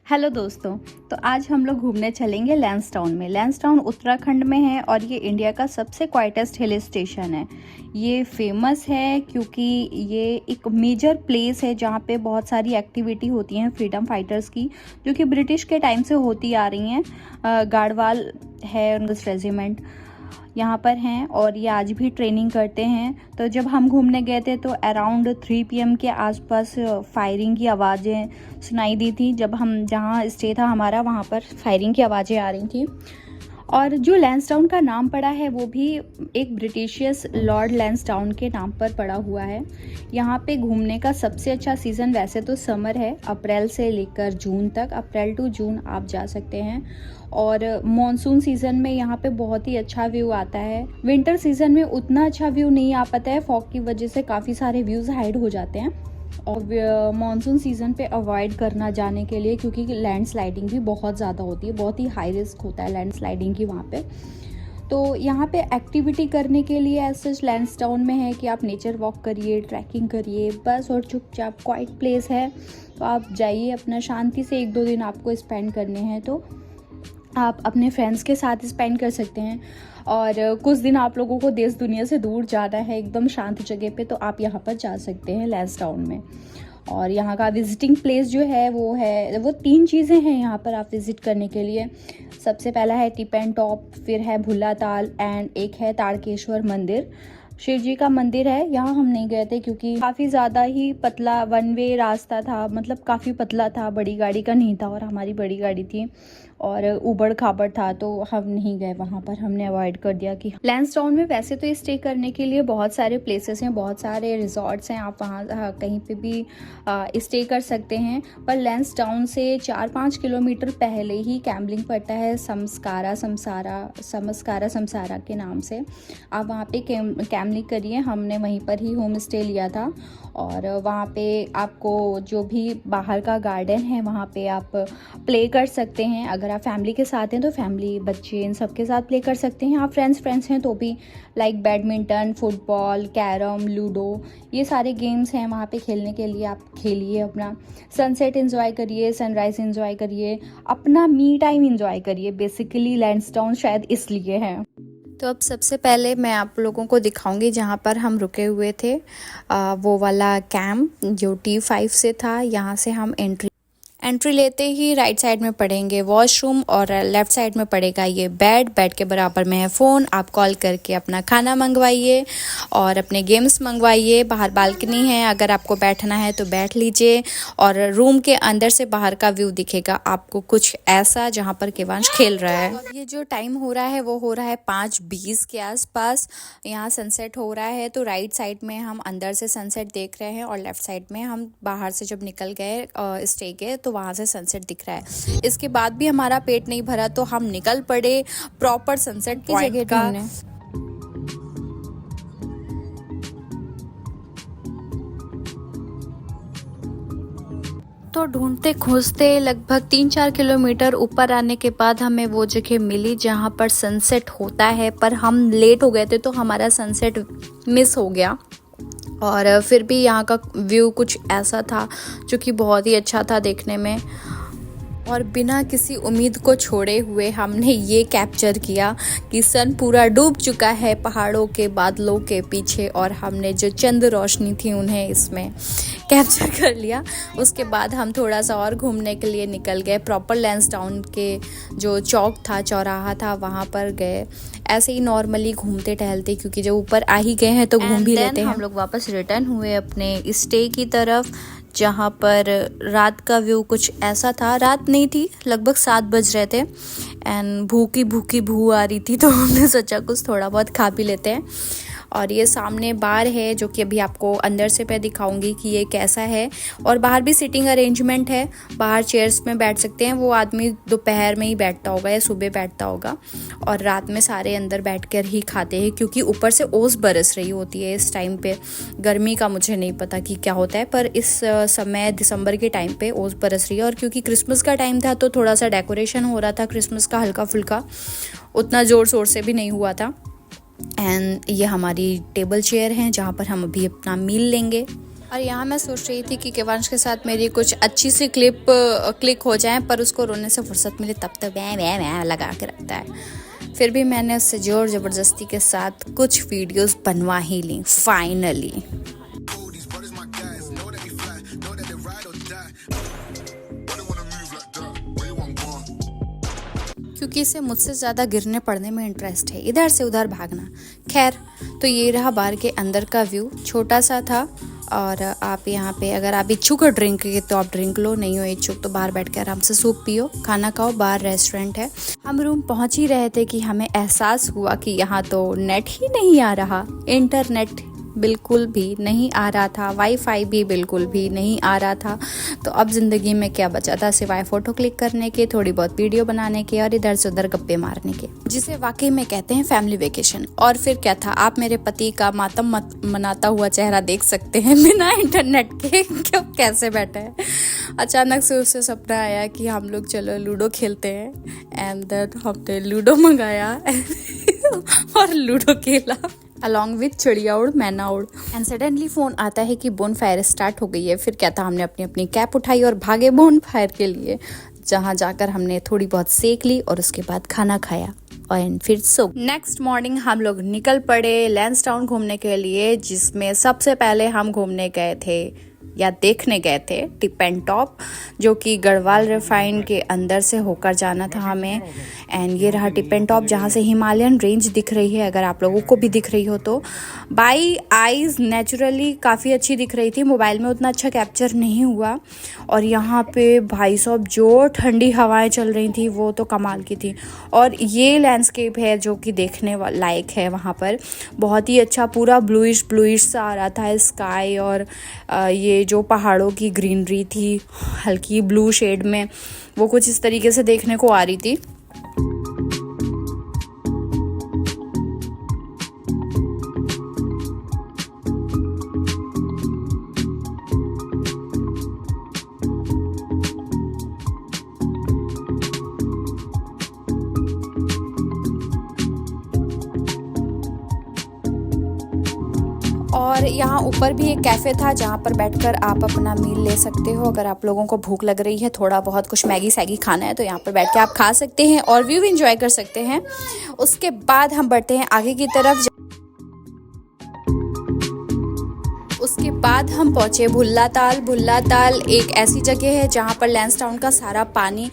Hello दोस्तों। तो आज हम लोग घूमने चलेंगे लैंसडाउन में। लैंसडाउन उत्तराखंड में है और ये इंडिया का सबसे क्वाइटेस्ट हिल स्टेशन है। ये फेमस है क्योंकि ये एक मेजर प्लेस है जहाँ पे बहुत सारी एक्टिविटी होती हैं फ्रीडम फाइटर्स की, जो कि ब्रिटिश के टाइम से होती आ रही हैं। गाड़वाल है उनका रेजिमेंट यहाँ पर हैं और ये आज भी ट्रेनिंग करते हैं। तो जब हम घूमने गए थे तो अराउंड 3 PM के आसपास फायरिंग की आवाज़ें सुनाई दी थी। जब हम जहाँ स्टे था हमारा वहाँ पर फायरिंग की आवाज़ें आ रही थी। और जो लैंसडाउन का नाम पड़ा है वो भी एक ब्रिटिशियस लॉर्ड लैंसडाउन के नाम पर पड़ा हुआ है। यहाँ पे घूमने का सबसे अच्छा सीज़न वैसे तो समर है, अप्रैल से लेकर जून तक। अप्रैल टू जून आप जा सकते हैं। और मॉनसून सीज़न में यहाँ पे बहुत ही अच्छा व्यू आता है। विंटर सीज़न में उतना अच्छा व्यू नहीं आ पाता है, फॉग की वजह से काफ़ी सारे व्यूज़ हाइड हो जाते हैं। और मॉनसून सीज़न पे अवॉइड करना जाने के लिए, क्योंकि लैंडस्लाइडिंग भी बहुत ज़्यादा होती है, बहुत ही हाई रिस्क होता है लैंडस्लाइडिंग की वहाँ पे। तो यहाँ पे एक्टिविटी करने के लिए ऐसे लैंसडाउन में है कि आप नेचर वॉक करिए, ट्रैकिंग करिए बस, और चुपचाप क्वाइट प्लेस है। तो आप जाइए, अपना शांति से 1-2 दिन आपको स्पेंड करने हैं तो आप अपने फ्रेंड्स के साथ स्पेंड कर सकते हैं। और कुछ दिन आप लोगों को देश दुनिया से दूर जाना है एकदम शांत जगह पे, तो आप यहाँ पर जा सकते हैं लैंसडाउन में। और यहाँ का विजिटिंग प्लेस जो है वो 3 चीज़ें हैं यहाँ पर आप विज़िट करने के लिए। सबसे पहला है टिप एंड टॉप, फिर है भुल्ला ताल एंड एक है ताड़केश्वर मंदिर। शिव जी का मंदिर है। यहाँ हम नहीं गए थे क्योंकि काफ़ी ज़्यादा ही पतला वन वे रास्ता था, मतलब काफ़ी पतला था, बड़ी गाड़ी का नहीं था और हमारी बड़ी गाड़ी थी और ऊबड़ खाबड़ था, तो हम नहीं गए वहाँ पर, हमने अवॉइड कर दिया। कि लैंसडाउन में वैसे तो स्टे करने के लिए बहुत सारे प्लेसेस हैं, बहुत सारे रिजॉर्ट्स हैं, आप वहाँ कहीं पे भी स्टे कर सकते हैं। पर लैंसडाउन से 4-5 किलोमीटर पहले ही कैम्पलिंग पड़ता है, समस्कारा समसारा के नाम से। आप वहाँ पे कैम्पलिंग करिए। हमने वहीं पर ही होम स्टे लिया था और वहाँ पे आपको जो भी बाहर का गार्डन है वहाँ पे आप प्ले कर सकते हैं। अगर आप फैमिली के साथ हैं तो फैमिली, बच्चे, इन सब के साथ प्ले कर सकते हैं। आप फ्रेंड्स हैं तो भी like badminton, football, carrom, ludo, ये सारे गेम्स हैं वहाँ पे खेलने के लिए। आप खेलिए, अपना सनसेट एंजॉय करिए, सनराइज़ एंजॉय करिए, अपना मी टाइम एंजॉय करिए। बेसिकली लैंसडाउन शायद इसलिए है। तो अब सबसे पहले मैं आप लोगों को दिखाऊंगी जहाँ पर हम रुके हुए थे, वो वाला कैंप जो T5 से था। यहाँ से हम एंट्री लेते ही राइट साइड में पड़ेंगे वॉशरूम और लेफ़्ट साइड में पड़ेगा ये बेड के बराबर में है फ़ोन। आप कॉल करके अपना खाना मंगवाइए और अपने गेम्स मंगवाइए। बाहर बालकनी है, अगर आपको बैठना है तो बैठ लीजिए। और रूम के अंदर से बाहर का व्यू दिखेगा आपको कुछ ऐसा, जहाँ पर केवांश खेल रहा है। और ये जो टाइम हो रहा है वो हो रहा है 5:20 के आसपास। यहाँ सनसेट हो रहा है, तो राइट साइड में हम अंदर से सनसेट देख रहे हैं और लेफ़्ट साइड में हम बाहर से जब निकल गए स्टे के तो वहाँ से सनसेट दिख रहा है। इसके बाद भी हमारा पेट नहीं भरा तो हम निकल पड़े प्रॉपर सनसेट की जगह ढूंढने। तो ढूंढते खोजते लगभग 3-4 किलोमीटर ऊपर आने के बाद हमें वो जगह मिली जहाँ पर सनसेट होता है, पर हम लेट हो गए थे तो हमारा सनसेट मिस हो गया। और फिर भी यहाँ का व्यू कुछ ऐसा था जो कि बहुत ही अच्छा था देखने में। और बिना किसी उम्मीद को छोड़े हुए हमने ये कैप्चर किया कि सन पूरा डूब चुका है पहाड़ों के बादलों के पीछे, और हमने जो चंद रोशनी थी उन्हें इसमें कैप्चर कर लिया। उसके बाद हम थोड़ा सा और घूमने के लिए निकल गए। प्रॉपर लैंसडाउन के जो चौक था, चौराहा था, वहाँ पर गए। ऐसे ही नॉर्मली घूमते टहलते, क्योंकि जब ऊपर आ ही गए हैं तो घूम भी लेते हैं। हम लोग वापस रिटर्न हुए अपने स्टे की तरफ, जहाँ पर रात का व्यू कुछ ऐसा था। रात नहीं थी, लगभग 7 बज रहे थे एंड भूखी भू आ रही थी, तो हमने सोचा कुछ थोड़ा बहुत खा भी लेते हैं। और ये सामने बार है जो कि अभी आपको अंदर से मैं दिखाऊंगी कि ये कैसा है। और बाहर भी सिटिंग अरेंजमेंट है, बाहर चेयर्स में बैठ सकते हैं। वो आदमी दोपहर में ही बैठता होगा या सुबह बैठता होगा, और रात में सारे अंदर बैठकर ही खाते हैं, क्योंकि ऊपर से ओस बरस रही होती है इस टाइम पे। गर्मी का मुझे नहीं पता कि क्या होता है, पर इस समय दिसंबर के टाइम पे ओस बरस रही है। और क्योंकि क्रिसमस का टाइम था तो थोड़ा सा डेकोरेशन हो रहा था क्रिसमस का, हल्का फुल्का, उतना ज़ोर शोर से भी नहीं हुआ था। एंड ये हमारी टेबल चेयर हैं जहाँ पर हम अभी अपना मील लेंगे। और यहाँ मैं सोच रही थी कि केवांश के साथ मेरी कुछ अच्छी सी क्लिप क्लिक हो जाए, पर उसको रोने से फुर्सत मिले तब तक मैं लगा के रखता है। फिर भी मैंने उससे जोर ज़बरदस्ती के साथ कुछ वीडियोस बनवा ही ली फाइनली। क्योंकि इसे मुझसे ज़्यादा गिरने पड़ने में इंटरेस्ट है, इधर से उधर भागना। खैर, तो ये रहा बार के अंदर का व्यू, छोटा सा था। और आप यहाँ पे अगर आप इच्छुक हो ड्रिंक के तो आप ड्रिंक लो, नहीं हो इच्छुक तो बाहर बैठ के आराम से सूप पियो, खाना खाओ, बाहर रेस्टोरेंट है। हम रूम पहुँच ही रहे थे कि हमें एहसास हुआ कि यहाँ तो नेट ही नहीं आ रहा, इंटरनेट बिल्कुल भी नहीं आ रहा था, वाईफाई भी बिल्कुल भी नहीं आ रहा था। तो अब ज़िंदगी में क्या बचा था सिवाय फ़ोटो क्लिक करने के, थोड़ी बहुत वीडियो बनाने के और इधर से उधर गप्पे मारने के, जिसे वाकई में कहते हैं फैमिली वेकेशन। और फिर क्या था, आप मेरे पति का मातम मनाता हुआ चेहरा देख सकते हैं बिना इंटरनेट के क्यों कैसे बैठे हैं। अचानक से उससे सपना आया कि हम लोग चलो लूडो खेलते हैं, एंड देन हमने लूडो मंगाया और लूडो खेला अलॉन्ग विथ चिड़िया उड़ मैना उड़। एंड सडनली फोन आता है कि बोन फायर स्टार्ट हो गई है। फिर क्या था, हमने अपनी अपनी कैप उठाई और भागे बोन फायर के लिए, जहाँ जाकर हमने थोड़ी बहुत सेक ली और उसके बाद खाना खाया और फिर सो। नेक्स्ट मॉर्निंग हम लोग निकल पड़े लैंसडाउन घूमने के लिए, जिसमें सबसे पहले हम घूमने गए थे या देखने गए थे टिप एंड टॉप, जो कि गढ़वाल रिफाइन के अंदर से होकर जाना था हमें। एंड ये रहा टिप एंड टॉप, जहाँ से हिमालयन रेंज दिख रही है, अगर आप लोगों को भी दिख रही हो तो। बाई आईज नेचुरली काफ़ी अच्छी दिख रही थी, मोबाइल में उतना अच्छा कैप्चर नहीं हुआ। और यहाँ पे भाई साहब जो ठंडी हवाएं चल रही थी वो तो कमाल की थी। और ये लैंडस्केप है जो कि देखने लायक है वहाँ पर, बहुत ही अच्छा, पूरा ब्लूइश ब्लूइश सा आ रहा था स्काई। और ये जो पहाड़ों की ग्रीनरी थी हल्की ब्लू शेड में, वो कुछ इस तरीके से देखने को आ रही थी। और यहाँ ऊपर भी एक कैफ़े था जहाँ पर बैठकर आप अपना मील ले सकते हो। अगर आप लोगों को भूख लग रही है, थोड़ा बहुत कुछ मैगी सैगी खाना है, तो यहाँ पर बैठ के आप खा सकते हैं और व्यू एंजॉय कर सकते हैं। उसके बाद हम बढ़ते हैं आगे की तरफ। उसके बाद हम पहुँचे भुल्ला ताल। भुल्ला ताल एक ऐसी जगह है जहाँ पर लैंसडाउन का सारा पानी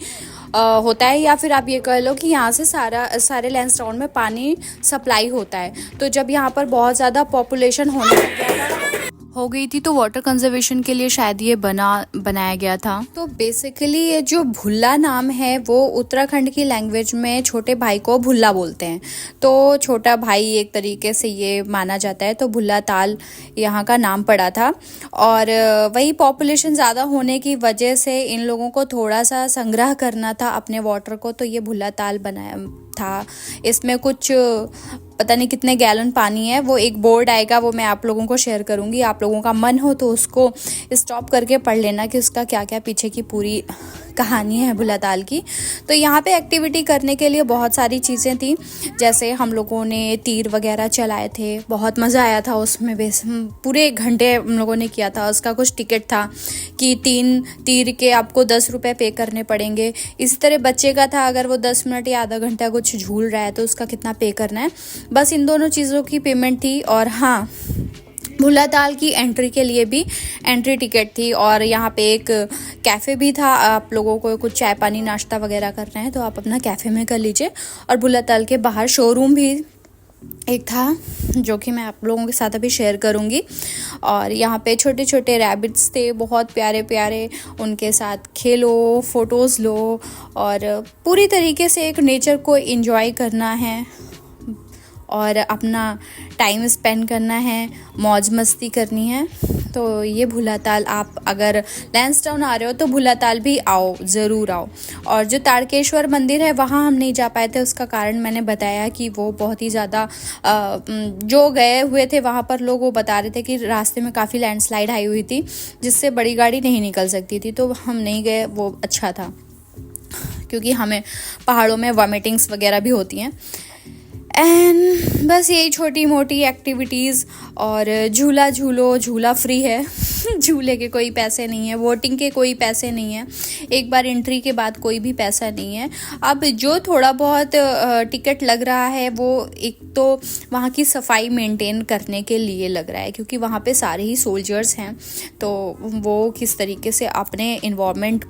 होता है, या फिर आप ये कह लो कि यहाँ से सारे लैंसडाउन में पानी सप्लाई होता है। तो जब यहाँ पर बहुत ज़्यादा पॉपुलेशन हो गई थी तो वाटर कंजर्वेशन के लिए शायद ये बनाया गया था। तो बेसिकली ये जो भुल्ला नाम है वो उत्तराखंड की लैंग्वेज में छोटे भाई को भुल्ला बोलते हैं, तो छोटा भाई एक तरीके से ये माना जाता है। तो भुल्ला ताल यहाँ का नाम पड़ा था। और वही पॉपुलेशन ज़्यादा होने की वजह से इन लोगों को थोड़ा सा संग्रह करना था अपने वाटर को, तो ये भुल्ला ताल बनाया था। इसमें कुछ पता नहीं कितने गैलन पानी है, वो एक बोर्ड आएगा, वो मैं आप लोगों को शेयर करूंगी। आप लोगों का मन हो तो उसको स्टॉप करके पढ़ लेना कि उसका क्या क्या पीछे की पूरी कहानी है भुल्ला ताल की। तो यहाँ पे एक्टिविटी करने के लिए बहुत सारी चीज़ें थी, जैसे हम लोगों ने तीर वगैरह चलाए थे, बहुत मज़ा आया था उसमें। पूरे 1 घंटे हम लोगों ने किया था। उसका कुछ टिकट था कि 3 तीर के आपको 10 रुपये पे करने पड़ेंगे। इसी तरह बच्चे का था, अगर वो 10 मिनट या आधा घंटा कुछ झूल रहा है तो उसका कितना पे करना है, बस इन दोनों चीज़ों की पेमेंट थी। और हाँ, भुल्ला ताल की एंट्री के लिए भी एंट्री टिकट थी। और यहाँ पे एक कैफ़े भी था, आप लोगों को कुछ चाय पानी नाश्ता वगैरह करना है तो आप अपना कैफ़े में कर लीजिए। और भुल्ला ताल के बाहर शोरूम भी एक था जो कि मैं आप लोगों के साथ अभी शेयर करूँगी। और यहाँ पे छोटे छोटे रैबिट्स थे, बहुत प्यारे प्यारे, उनके साथ खेलो, फ़ोटोज़ लो और पूरी तरीके से एक नेचर को एंजॉय करना है और अपना टाइम स्पेंड करना है, मौज मस्ती करनी है। तो ये भुल्ला ताल, आप अगर लैंसडाउन आ रहे हो तो भुल्ला ताल भी आओ, ज़रूर आओ। और जो ताड़केश्वर मंदिर है वहाँ हम नहीं जा पाए थे, उसका कारण मैंने बताया कि वो बहुत ही ज़्यादा जो गए हुए थे वहाँ पर लोग वो बता रहे थे कि रास्ते में काफ़ी लैंडस्लाइड आई हुई थी जिससे बड़ी गाड़ी नहीं निकल सकती थी, तो हम नहीं गए। वो अच्छा था क्योंकि हमें पहाड़ों में वॉमिटिंग्स वगैरह भी होती हैं। एंड बस यही छोटी मोटी एक्टिविटीज़। और झूला झूलो, झूला फ्री है झूले के कोई पैसे नहीं है, वोटिंग के कोई पैसे नहीं है, एक बार एंट्री के बाद कोई भी पैसा नहीं है। अब जो थोड़ा बहुत टिकट लग रहा है वो एक तो वहाँ की सफाई मेंटेन करने के लिए लग रहा है, क्योंकि वहाँ पे सारे ही सोल्जर्स हैं, तो वो किस तरीके से अपने इन्वायरमेंट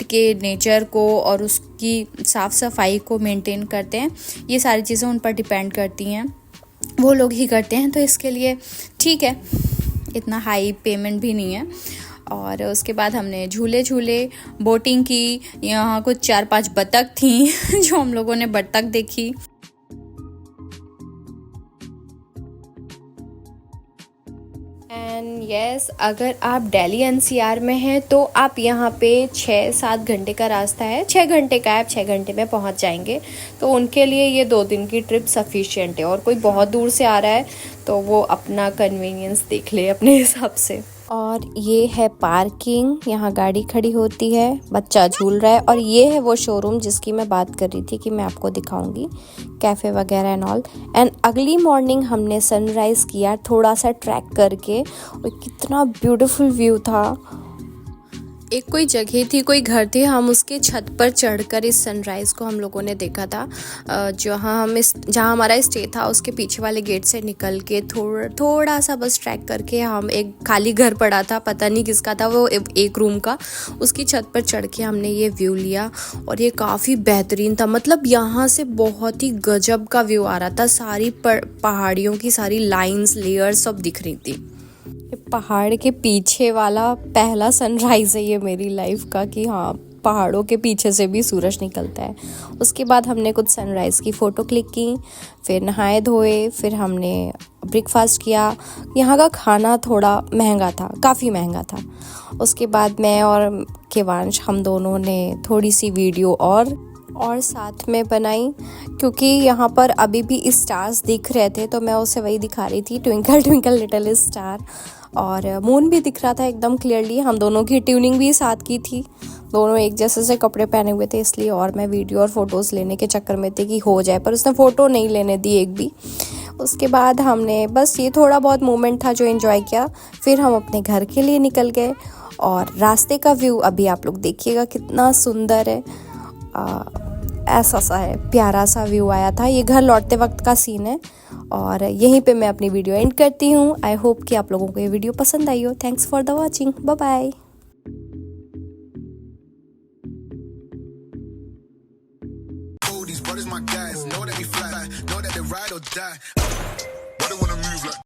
के नेचर को और उसकी साफ़ सफाई को मेंटेन करते हैं, ये सारी चीज़ें उन पर डिपेंड करती हैं, वो लोग ही करते हैं। तो इसके लिए ठीक है, इतना हाई पेमेंट भी नहीं है। और उसके बाद हमने झूले बोटिंग की, यहाँ कुछ 4-5 बतख थी जो हम लोगों ने बतख देखी। एंड यस, अगर आप दिल्ली एनसीआर में हैं तो आप यहाँ पे 6-7 घंटे का रास्ता है, 6 घंटे का है, आप 6 घंटे में पहुँच जाएंगे। तो उनके लिए ये 2 दिन की ट्रिप सफिशिएंट है। और कोई बहुत दूर से आ रहा है तो वो अपना कन्वीनियंस देख ले अपने हिसाब से। और ये है पार्किंग, यहाँ गाड़ी खड़ी होती है, बच्चा झूल रहा है। और ये है वो शोरूम जिसकी मैं बात कर रही थी कि मैं आपको दिखाऊंगी, कैफ़े वगैरह एंड ऑल। एंड अगली मॉर्निंग हमने सनराइज़ किया थोड़ा सा ट्रैक करके, और कितना ब्यूटीफुल व्यू था। एक कोई जगह थी, कोई घर थे, हम उसके छत पर चढ़कर इस सनराइज़ को हम लोगों ने देखा था। जहाँ हमारा स्टे था उसके पीछे वाले गेट से निकल के थोड़ा सा बस ट्रैक करके हम, एक खाली घर पड़ा था, पता नहीं किसका था वो, एक रूम का, उसकी छत पर चढ़ के हमने ये व्यू लिया। और ये काफ़ी बेहतरीन था, मतलब यहाँ से बहुत ही गजब का व्यू आ रहा था। सारी पहाड़ियों की सारी लाइंस, लेयर्स सब दिख रही थी। पहाड़ के पीछे वाला पहला सनराइज़ है ये मेरी लाइफ का, कि हाँ, पहाड़ों के पीछे से भी सूरज निकलता है। उसके बाद हमने कुछ सनराइज़ की फ़ोटो क्लिक की, फिर नहाए धोए, फिर हमने ब्रेकफास्ट किया। यहाँ का खाना थोड़ा महंगा था, काफ़ी महंगा था। उसके बाद मैं और केवांश, हम दोनों ने थोड़ी सी वीडियो और साथ में बनाई, क्योंकि यहाँ पर अभी भी स्टार्स दिख रहे थे, तो मैं उसे वही दिखा रही थी, ट्विंकल ट्विंकल लिटिल स्टार। और मून भी दिख रहा था एकदम क्लियरली। हम दोनों की ट्यूनिंग भी साथ की थी, दोनों एक जैसे से कपड़े पहने हुए थे इसलिए। और मैं वीडियो और फोटोज़ लेने के चक्कर में थी कि हो जाए, पर उसने फ़ोटो नहीं लेने दी एक भी। उसके बाद हमने बस ये थोड़ा बहुत मोमेंट था जो एंजॉय किया, फिर हम अपने घर के लिए निकल गए। और रास्ते का व्यू अभी आप लोग देखिएगा कितना सुंदर है, ऐसा सा है, प्यारा सा व्यू आया था। ये घर लौटते वक्त का सीन है। और यहीं पे मैं अपनी वीडियो एंड करती हूँ। आई होप कि आप लोगों को ये वीडियो पसंद आई हो। Thanks for the watching, bye bye. These brothers my guys, know that we fly, know that they ride or die.